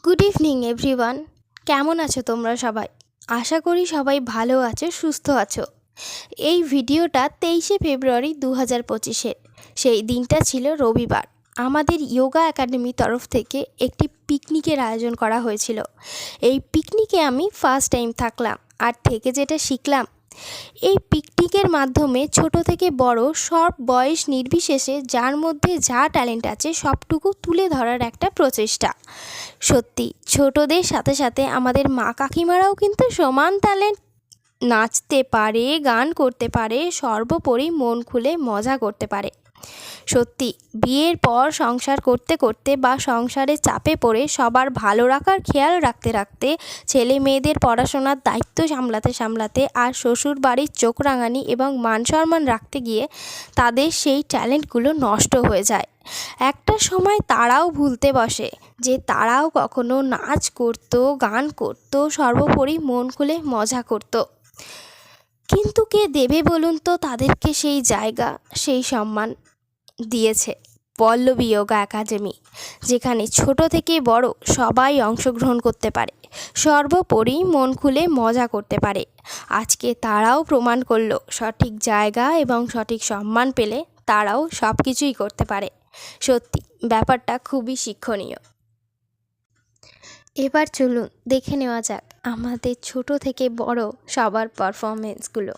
Good evening everyone. কেমন আছো তোমরা সবাই? আশা করি সবাই ভালো আছো, সুস্থ আছো। এই ভিডিওটা 23শে ফেব্রুয়ারি 2025-এর। সেই দিনটা ছিল রবিবার। আমাদের যোগা একাডেমির তরফ থেকে একটি পিকনিকের আয়োজন করা হয়েছিল। এই পিকনিকে আমি ফার্স্ট টাইম থাকলাম, আর থেকে যেটা শিখলাম, এই পিকনিকের মাধ্যমে ছোট থেকে বড় সব বয়স নির্বিশেষে যার মধ্যে যা ট্যালেন্ট আছে সবটুকু তুলে ধরার একটা প্রচেষ্টা। সত্যি ছোটদের সাথে সাথে আমাদের মা কাকিমারাও কিন্তু সমান ট্যালেন্ট, নাচতে পারে, গান করতে পারে, সর্বোপরি মন খুলে মজা করতে পারে। সত্যি বিয়ের পর সংসার করতে করতে বা সংসারের চাপে পড়ে সবার ভালো রাখার খেয়াল রাখতে রাখতে, ছেলে মেয়েদের পড়াশোনার দায়িত্ব সামলাতে সামলাতে আর শ্বশুর বাড়ির চোখ রাঙানি এবং মান সম্মান রাখতে গিয়ে তাদের সেই ট্যালেন্টগুলো নষ্ট হয়ে যায়। একটা সময় তারাও ভুলতে বসে যে তারাও কখনো নাচ করতো, গান করতো, সর্বোপরি মন খুলে মজা করতো। কিন্তু কে দেবে বলুন তো তাদেরকে সেই জায়গা, সেই সম্মান দিয়েছে পল্লবী যোগা একাডেমি, যেখানে ছোট থেকে বড় সবাই অংশগ্রহণ করতে পারে, সর্বোপরি মন খুলে মজা করতে পারে। আজকে তারাও প্রমাণ করলো সঠিক জায়গা এবং সঠিক সম্মান পেলে তারাও সব কিছুই করতে পারে। সত্যি ব্যাপারটা খুবই শিক্ষণীয়। এবার চলুন দেখে নেওয়া যাক আমাদের ছোট থেকে বড় সবার পারফরমেন্সগুলো।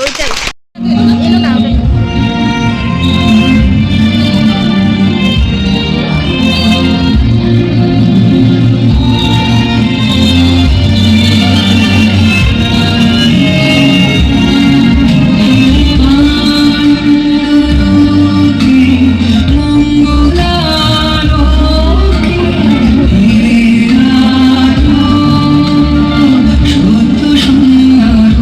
ওইটাই সুন্দর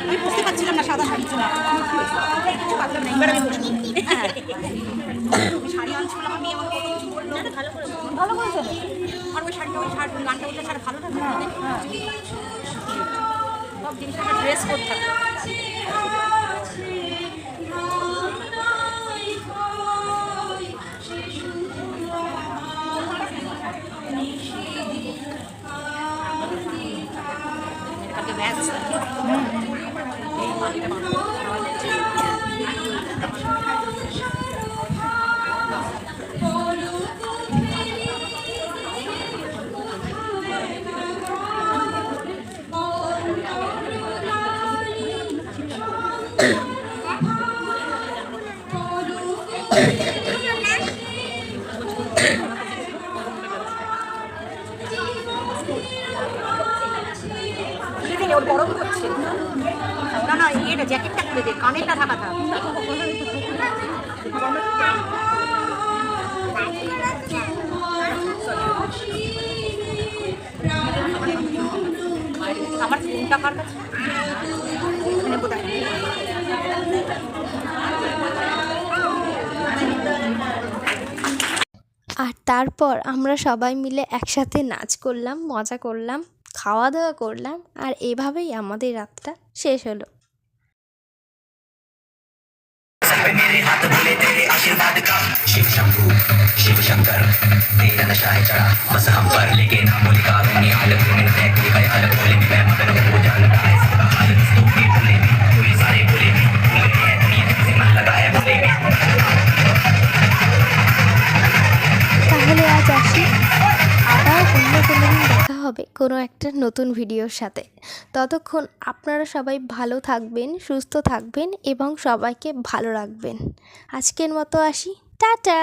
আমি বুঝতে পারছিলাম না সাদা শাড়ি ছিল কিছু পারলাম না এবার আমি বসছি শাড়ি আনছিল আমার মেয়ে আমার কত কিছু বললো ভালো করেছে আর ওই শাড়িটা ওই শাড়ি গানটা উঠলে শাড়ি ভালো লাগে সব জিনিসটা ড্রেস করতে ওর গরম করছে না না এটা জ্যাকেটটা খুলে দে কানেরটা ঢাকা থাক আমার ফোনটা কার কাছে আর তারপর আমরা সবাই মিলে একসাথে নাচ করলাম, মজা করলাম, খাওয়া দাওয়া করলাম, আর এভাবেই আমাদের রাতটা শেষ হলো। मेरे हाथ बोले तेरे आशीर्वाद का शिव शंभू शिव शंकर तेरा नशा है चढ़ा बस हम पर लेके नामों निकालो निहाल बोले मैं कोई ख्याल बोले मैं मगर हो जा लगा है सबका हाल दोस्तों के बोले कोई सारे बोले बोले है दुनिया से मन लगा है बोले তাহলে আজ আসি, আবার অন্য কোনো দিন দেখা হবে কোনো একটা নতুন ভিডিওর সাথে। ততক্ষণ আপনারা সবাই ভালো থাকবেন, সুস্থ থাকবেন এবং সবাইকে ভালো রাখবেন। আজকের মতো আসি, টাটা।